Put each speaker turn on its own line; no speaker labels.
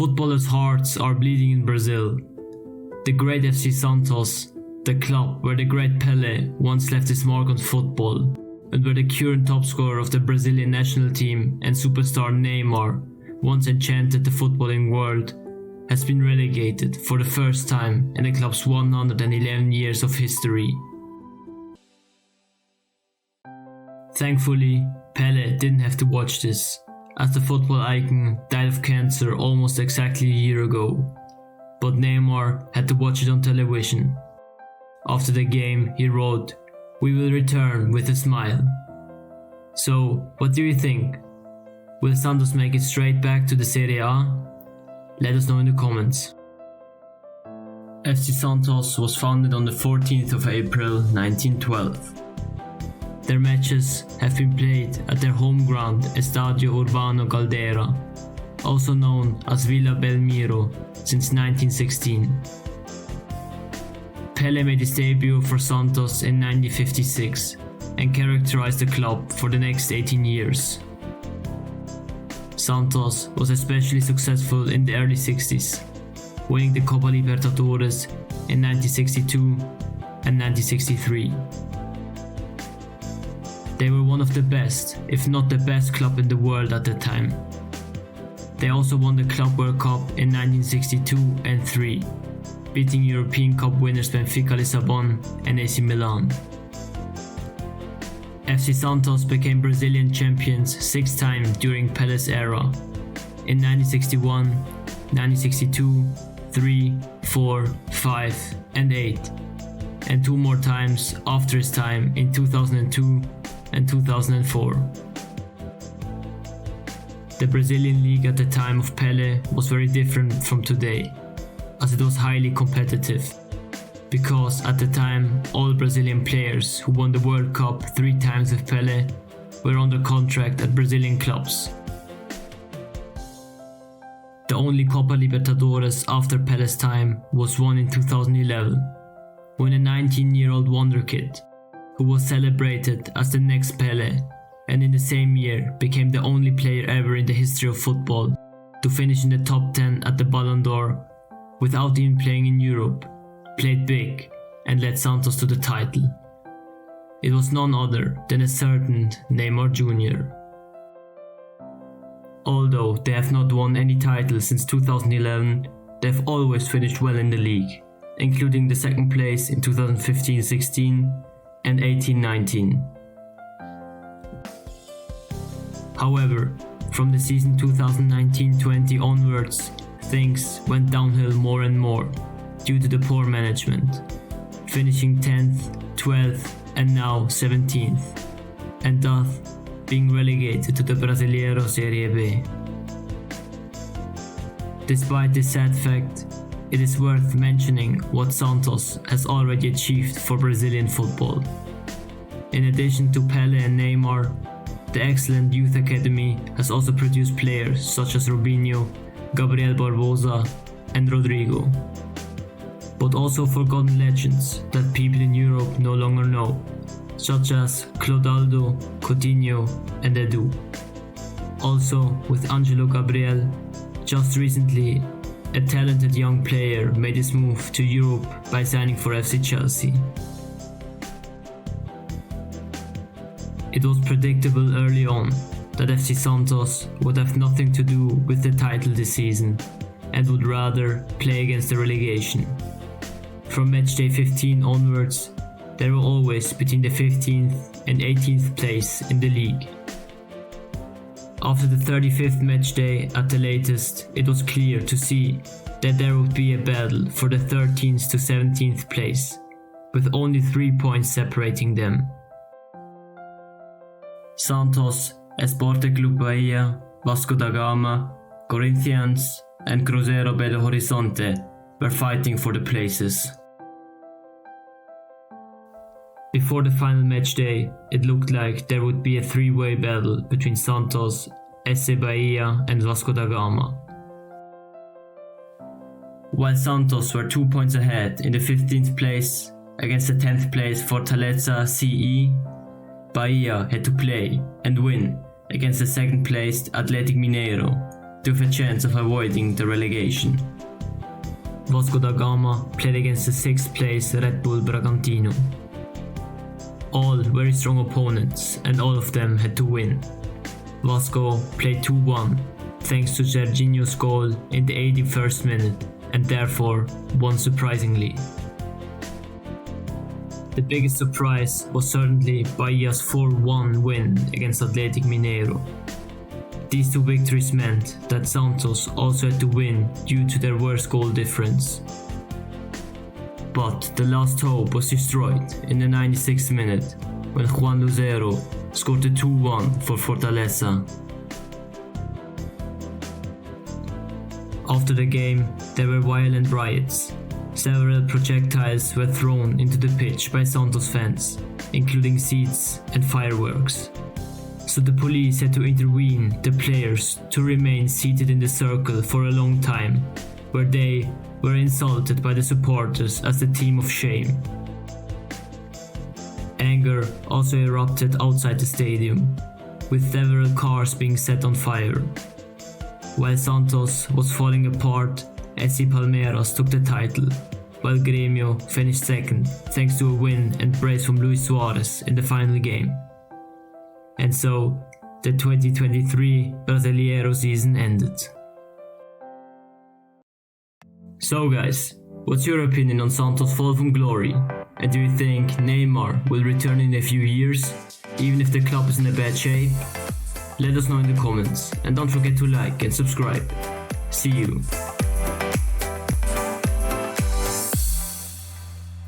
Footballers' hearts are bleeding in Brazil. The great FC Santos, the club where the great Pele once left his mark on football, and where the current top scorer of the Brazilian national team and superstar Neymar once enchanted the footballing world, has been relegated for the first time in the club's 111 years of history. Thankfully, Pele didn't have to watch this, as the football icon died of cancer almost exactly a year ago. But Neymar had to watch it on television. After the game, he wrote, "We will return with a smile." So, what do you think? Will Santos make it straight back to the Serie A? Let us know in the comments. FC Santos was founded on the 14th of April 1912. Their matches have been played at their home ground Estadio Urbano Caldera, also known as Villa Belmiro, since 1916. Pele made his debut for Santos in 1956 and characterized the club for the next 18 years. Santos was especially successful in the early 60s, winning the Copa Libertadores in 1962 and 1963. They were one of the best, if not the best club in the world at the time. They also won the Club World Cup in 1962 and 3, beating European Cup winners Benfica Lisbon and AC Milan. FC Santos became Brazilian champions 6 times during Pele's era, in 1961, 1962, 3, 4, 5 and 8, and 2 more times after his time in 2002 and 2004. The Brazilian league at the time of Pele was very different from today, as it was highly competitive, because at the time all Brazilian players who won the World Cup 3 times with Pele were under contract at Brazilian clubs. The only Copa Libertadores after Pele's time was won in 2011, when a 19-year-old wonder kid, who was celebrated as the next Pele, and in the same year became the only player ever in the history of football to finish in the top 10 at the Ballon d'Or without even playing in Europe, played big and led Santos to the title. It was none other than a certain Neymar Jr. Although they have not won any titles since 2011, they have always finished well in the league, including the second place in 2015-16 and 18-19. However, from the season 2019-20 onwards, things went downhill more and more due to the poor management, finishing 10th, 12th and now 17th, and thus being relegated to the Brasileiro Serie B. Despite this sad fact, it is worth mentioning what Santos has already achieved for Brazilian football. In addition to Pele and Neymar, the excellent youth academy has also produced players such as Robinho, Gabriel Barbosa and Rodrigo, but also forgotten legends that people in Europe no longer know, such as Clodoaldo, Coutinho and Edu. Also, with Angelo Gabriel, just recently a talented young player made his move to Europe by signing for FC Chelsea. It was predictable early on that FC Santos would have nothing to do with the title this season and would rather play against the relegation. From matchday 15 onwards, they were always between the 15th and 18th place in the league. After the 35th matchday at the latest, it was clear to see that there would be a battle for the 13th to 17th place, with only 3 points separating them. Santos, Esporte Clube Bahia, Vasco da Gama, Corinthians and Cruzeiro Belo Horizonte were fighting for the places. Before the final match day, it looked like there would be a 3-way battle between Santos, SC Bahia and Vasco da Gama. While Santos were 2 points ahead in the 15th place against the 10th place Fortaleza CE, Bahia had to play and win against the second placed Atlético Mineiro, to have a chance of avoiding the relegation. Vasco da Gama played against the 6th place Red Bull Bragantino. All very strong opponents and all of them had to win. Vasco played 2-1 thanks to Serginho's goal in the 81st minute and therefore won surprisingly. The biggest surprise was certainly Bahia's 4-1 win against Atlético Mineiro. These two victories meant that Santos also had to win due to their worst goal difference. But the last hope was destroyed in the 96th minute when Juan Lucero scored the 2-1 for Fortaleza. After the game, there were violent riots. Several projectiles were thrown into the pitch by Santos fans, including seats and fireworks. So the police had to intervene the players to remain seated in the circle for a long time, where they were insulted by the supporters as the team of shame. Anger also erupted outside the stadium, with several cars being set on fire. While Santos was falling apart, SC Palmeiras took the title, while Grêmio finished second thanks to a win and brace from Luis Suarez in the final game. And so, the 2023 Brasileiro season ended. So guys, what's your opinion on Santos' fall from glory? And do you think Neymar will return in a few years, even if the club is in a bad shape? Let us know in the comments, and don't forget to like and subscribe. See you.